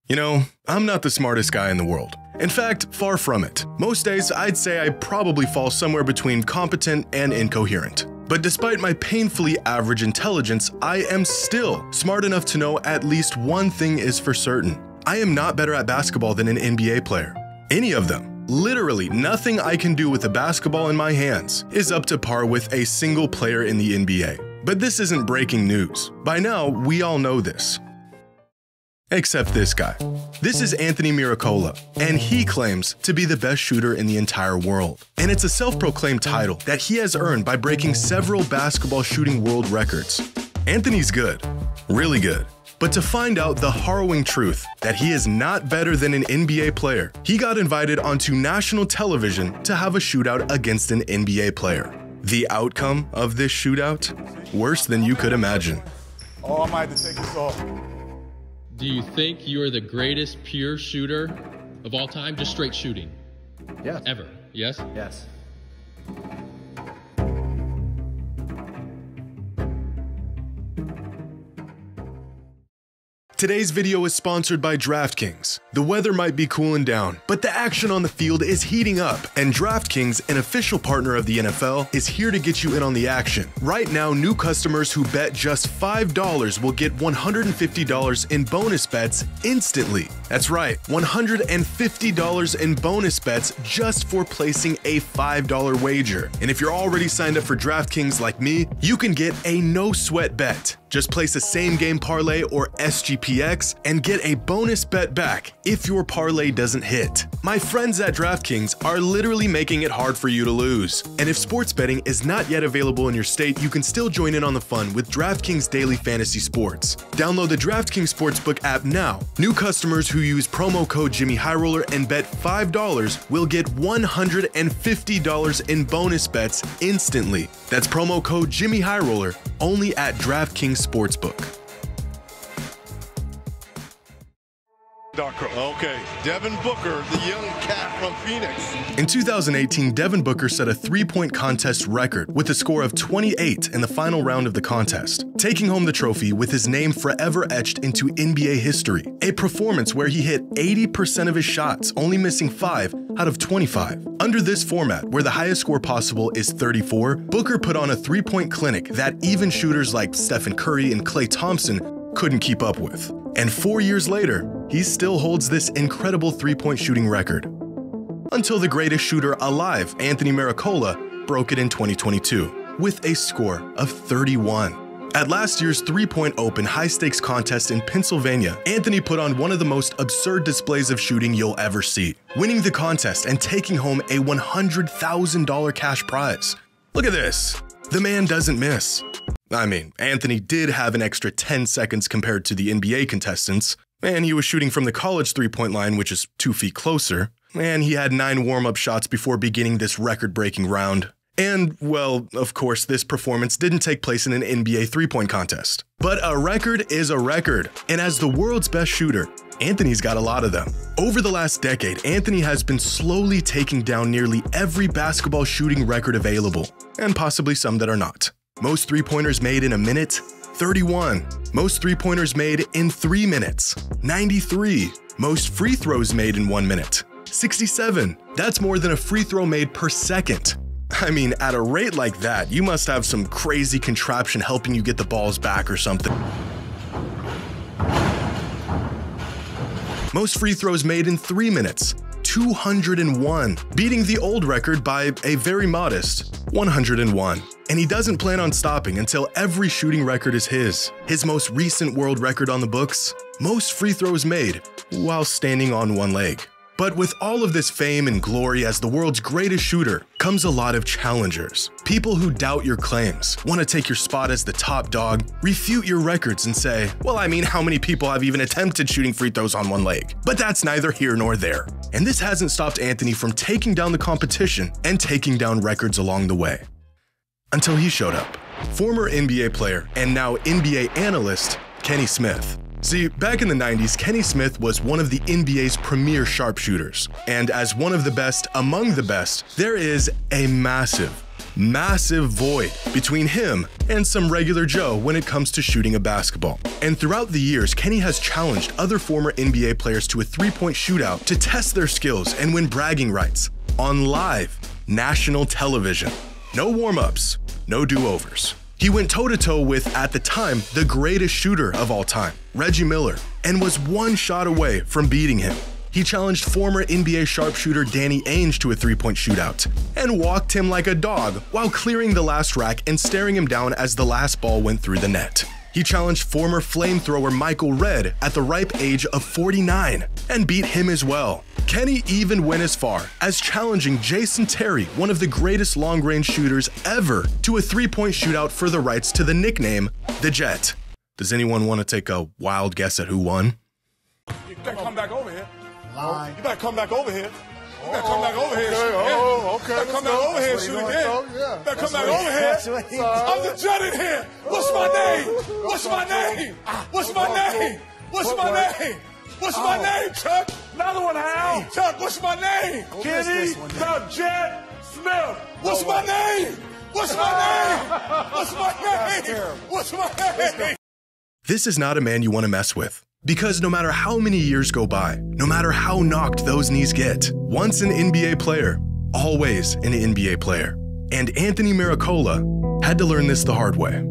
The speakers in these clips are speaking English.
You know, I'm not the smartest guy in the world. In fact, far from it. Most days, I'd say I probably fall somewhere between competent and incoherent. But despite my painfully average intelligence, I am still smart enough to know at least one thing is for certain. I am not better at basketball than an NBA player. Any of them. Literally nothing I can do with a basketball in my hands is up to par with a single player in the NBA. But this isn't breaking news. By now, we all know this. Except this guy. This is Anthony Miracola, and he claims to be the best shooter in the entire world. And it's a self-proclaimed title that he has earned by breaking several basketball shooting world records. Anthony's good, really good. But to find out the harrowing truth that he is not better than an NBA player, he got invited onto national television to have a shootout against an NBA player. The outcome of this shootout? Worse than you could imagine. Oh, I might have to take this off. Do you think you are the greatest pure shooter of all time? Just straight shooting? Yes. Ever? Yes? Yes. Today's video is sponsored by DraftKings. The weather might be cooling down, but the action on the field is heating up, and DraftKings, an official partner of the NFL, is here to get you in on the action. Right now, new customers who bet just $5 will get $150 in bonus bets instantly. That's right, $150 in bonus bets just for placing a $5 wager. And if you're already signed up for DraftKings like me, you can get a no-sweat bet. Just place a same-game parlay or SGPX and get a bonus bet back if your parlay doesn't hit. My friends at DraftKings are literally making it hard for you to lose. And if sports betting is not yet available in your state, you can still join in on the fun with DraftKings Daily Fantasy Sports. Download the DraftKings Sportsbook app now. New customers who use promo code Jimmy Highroller and bet $5 will get $150 in bonus bets instantly. That's promo code Jimmy Highroller only at DraftKings Sportsbook. Okay, Devin Booker, the young cat from Phoenix. In 2018, Devin Booker set a three-point contest record with a score of 28 in the final round of the contest, taking home the trophy with his name forever etched into NBA history. A performance where he hit 80% of his shots, only missing 5 out of 25. Under this format, where the highest score possible is 34, Booker put on a three-point clinic that even shooters like Stephen Curry and Klay Thompson couldn't keep up with. And 4 years later, he still holds this incredible three-point shooting record. Until the greatest shooter alive, Anthony Miracola, broke it in 2022 with a score of 31. At last year's three-point open high-stakes contest in Pennsylvania, Anthony put on one of the most absurd displays of shooting you'll ever see, winning the contest and taking home a $100,000 cash prize. Look at this. The man doesn't miss. I mean, Anthony did have an extra 10 seconds compared to the NBA contestants, and he was shooting from the college three-point line, which is 2 feet closer, and he had 9 warm-up shots before beginning this record-breaking round. And, well, of course, this performance didn't take place in an NBA three-point contest. But a record is a record, and as the world's best shooter, Anthony's got a lot of them. Over the last decade, Anthony has been slowly taking down nearly every basketball shooting record available, and possibly some that are not. Most three-pointers made in a minute? 31. Most three-pointers made in 3 minutes? 93. Most free throws made in 1 minute? 67. That's more than a free throw made per second. I mean, at a rate like that, you must have some crazy contraption helping you get the balls back or something. Most free throws made in 3 minutes? 201, beating the old record by a very modest 101. And he doesn't plan on stopping until every shooting record is his. His most recent world record on the books? Most free throws made while standing on one leg. But with all of this fame and glory as the world's greatest shooter comes a lot of challengers. People who doubt your claims, want to take your spot as the top dog, refute your records and say, well, I mean, how many people have even attempted shooting free throws on one leg? But that's neither here nor there. And this hasn't stopped Anthony from taking down the competition and taking down records along the way. Until he showed up. Former NBA player and now NBA analyst, Kenny Smith. See, back in the 90s, Kenny Smith was one of the NBA's premier sharpshooters. And as one of the best among the best, there is a massive massive void between him and some regular Joe when it comes to shooting a basketball. And throughout the years, Kenny has challenged other former NBA players to a three-point shootout to test their skills and win bragging rights on live national television. No warm-ups, no do-overs. He went toe-to-toe with, at the time, the greatest shooter of all time, Reggie Miller, and was one shot away from beating him. He challenged former NBA sharpshooter Danny Ainge to a three-point shootout and walked him like a dog while clearing the last rack and staring him down as the last ball went through the net. He challenged former flamethrower Michael Redd at the ripe age of 49 and beat him as well. Kenny even went as far as challenging Jason Terry, one of the greatest long-range shooters ever, to a three-point shootout for the rights to the nickname The Jet. Does anyone want to take a wild guess at who won? You better come back over here. Line. You better come back over here. You better come back over here. Okay. Oh, okay. You better come back over here and shoot again. You better come back over here. I'm the Jet in here. What's my name? What's my name? What's my name? What's my name? What's my name, Chuck? Another one, Hal. Chuck, what's my name? Kenny the Jet Smith. What's my name? What's my name? What's my name? What's my name? This is not a man you want to mess with. Because no matter how many years go by, no matter how knocked those knees get, once an NBA player, always an NBA player. And Anthony Miracola had to learn this the hard way.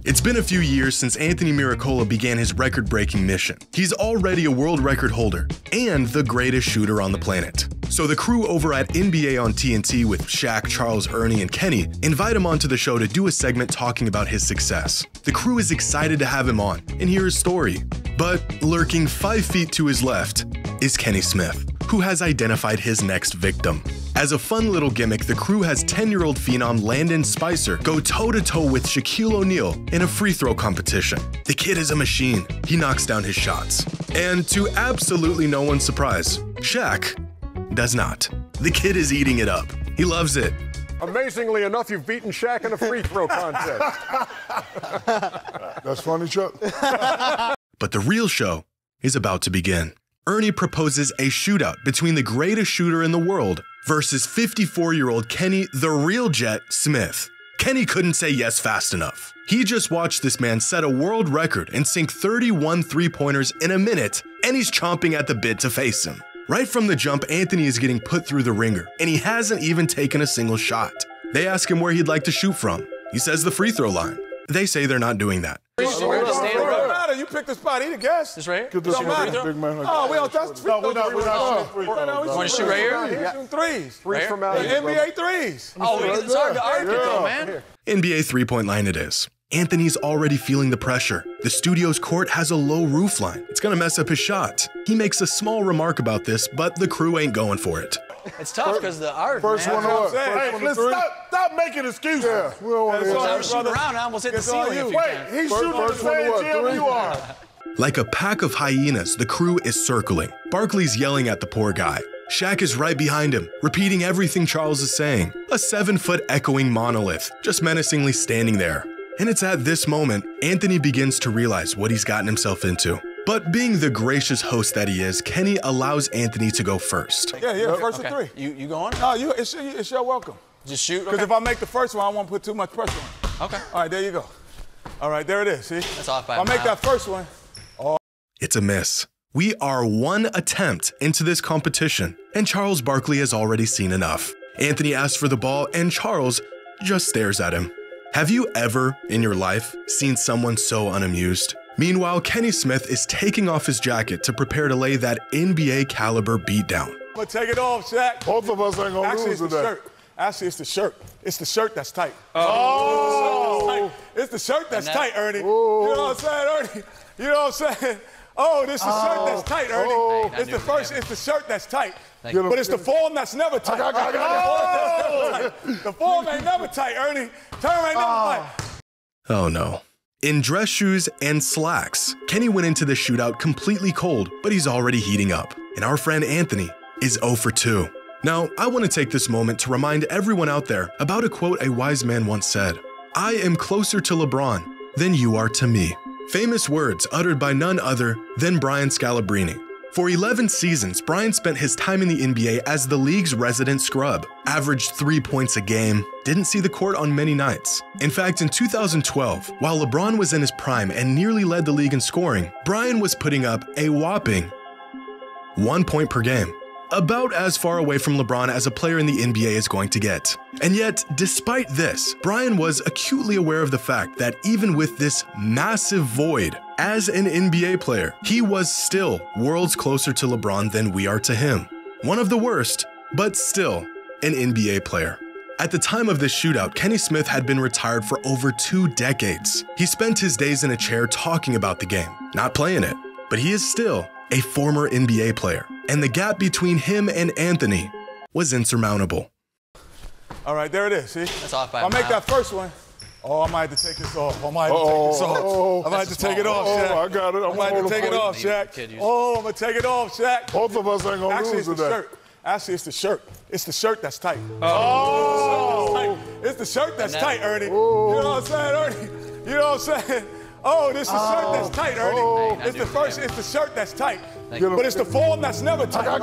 It's been a few years since Anthony Miracola began his record-breaking mission. He's already a world record holder and the greatest shooter on the planet. So the crew over at NBA on TNT with Shaq, Charles, Ernie, and Kenny invite him onto the show to do a segment talking about his success. The crew is excited to have him on and hear his story. But lurking 5 feet to his left is Kenny Smith, who has identified his next victim. As a fun little gimmick, the crew has 10-year-old phenom Landon Spicer go toe-to-toe with Shaquille O'Neal in a free throw competition. The kid is a machine. He knocks down his shots. And to absolutely no one's surprise, Shaq does not. The kid is eating it up. He loves it. Amazingly enough, you've beaten Shaq in a free throw contest. That's funny, Chuck. But the real show is about to begin. Ernie proposes a shootout between the greatest shooter in the world versus 54-year-old Kenny the Real Jet Smith. Kenny couldn't say yes fast enough. He just watched this man set a world record and sink 31 three-pointers in a minute, and he's chomping at the bit to face him. Right from the jump, Anthony is getting put through the ringer, and he hasn't even taken a single shot. They ask him where he'd like to shoot from. He says the free throw line. They say they're not doing that. It don't matter. You pick the spot. Eat a guess. This right here? Get this Don't matter. big man. Oh, we don't. That's free No, throw. we're not shooting free throws. You want to shoot right here? He's shooting threes. Three from out The NBA threes. Oh, it's hard to argue though, man. NBA three-point line it is. Anthony's already feeling the pressure. The studio's court has a low roof line. It's gonna mess up his shot. He makes a small remark about this, but the crew ain't going for it. It's tough because the art, First man. one to what? Hey, First one to Listen, three? stop making excuses. Yeah, we don't want to hear I that. was shooting around, I almost hit the It's all ceiling a you. few Wait, times. he's shooting in the First one to same what? gym Three? you are. Like a pack of hyenas, the crew is circling. Barkley's yelling at the poor guy. Shaq is right behind him, repeating everything Charles is saying. A 7-foot echoing monolith, just menacingly standing there. And it's at this moment, Anthony begins to realize what he's gotten himself into. But being the gracious host that he is, Kenny allows Anthony to go first. Yeah, first of Okay. three. You going? No, it's your welcome. Just shoot? Because Okay. if I make the first one, I won't put too much pressure on. Okay. All right, there you go. All right, there it is. See? That's off by If I a make mile. that first one. It's a miss. We are one attempt into this competition, and Charles Barkley has already seen enough. Anthony asks for the ball, and Charles just stares at him. Have you ever, in your life, seen someone so unamused? Meanwhile, Kenny Smith is taking off his jacket to prepare to lay that NBA caliber beatdown. I'm going to take it off, Shaq. Both of us ain't going to Actually, lose it's the today. shirt. Actually, it's the shirt. It's the shirt that's tight. Oh! It's the shirt that's And that- tight, Ernie. You know what I'm saying, Ernie? You know what I'm saying? Oh, this is the shirt that's tight, Ernie. Oh. It's the first. It's the shirt that's tight. you. But it's the form that's never tight. The form ain't never tight, Ernie. Term ain't never tight. Oh no. In dress shoes and slacks, Kenny went into the shootout completely cold, but he's already heating up. And our friend Anthony is 0 for 2. Now, I want to take this moment to remind everyone out there about a quote a wise man once said. I am closer to LeBron than you are to me. Famous words uttered by none other than Brian Scalabrine, For 11 seasons, Bryant spent his time in the NBA as the league's resident scrub, averaged 3 points a game, didn't see the court on many nights. In fact, in 2012, while LeBron was in his prime and nearly led the league in scoring, Bryant was putting up a whopping 1 point per game. About as far away from LeBron as a player in the NBA is going to get. And yet, despite this, Bryant was acutely aware of the fact that even with this massive void, as an NBA player, he was still worlds closer to LeBron than we are to him. One of the worst, but still an NBA player. At the time of this shootout, Kenny Smith had been retired for over 2 decades. He spent his days in a chair talking about the game, not playing it, but he is still a former NBA player. And the gap between him and Anthony was insurmountable. All right, there it is, see? That's off by I'll make that first one. Oh, I might have to take this off. I might have to take this off. I might have to take it off, Shaq. I got it. I might have to take it off, Shaq. Oh, I'm going to take it off, Shaq. Both of us ain't going to lose today. Shirt. Actually, it's the shirt. It's the shirt that's tight. Oh! It's the shirt that's tight, Ernie. Oh. You know what I'm saying, Ernie? You know what I'm saying? Oh, this is the shirt that's tight, Ernie. Oh. It's the first, it's the shirt that's tight. you. But it's the form that's never tight.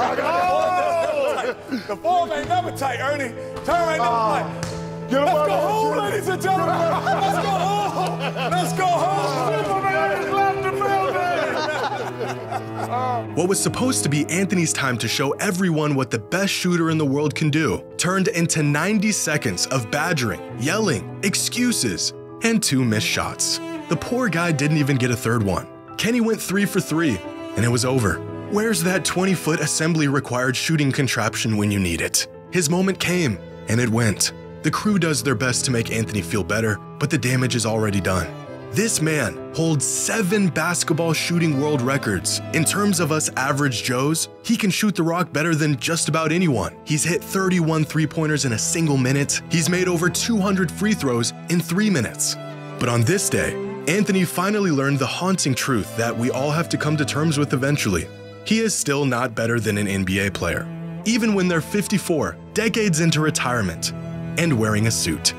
The form ain't never tight, Ernie. Turn ain't never tight. Let's go home, ladies and gentlemen. Let's go home. Let's go home. Superman left the building. What was supposed to be Anthony's time to show everyone what the best shooter in the world can do turned into 90 seconds of badgering, yelling, excuses, and 2 missed shots. The poor guy didn't even get a third one. Kenny went 3 for 3, and it was over. Where's that 20-foot assembly-required shooting contraption when you need it? His moment came, and it went. The crew does their best to make Anthony feel better, but the damage is already done. This man holds 7 basketball shooting world records. In terms of us average Joes, he can shoot the rock better than just about anyone. He's hit 31 three-pointers in a single minute. He's made over 200 free throws in 3 minutes. But on this day, Anthony finally learned the haunting truth that we all have to come to terms with eventually. He is still not better than an NBA player, even when they're 54, decades into retirement, and wearing a suit.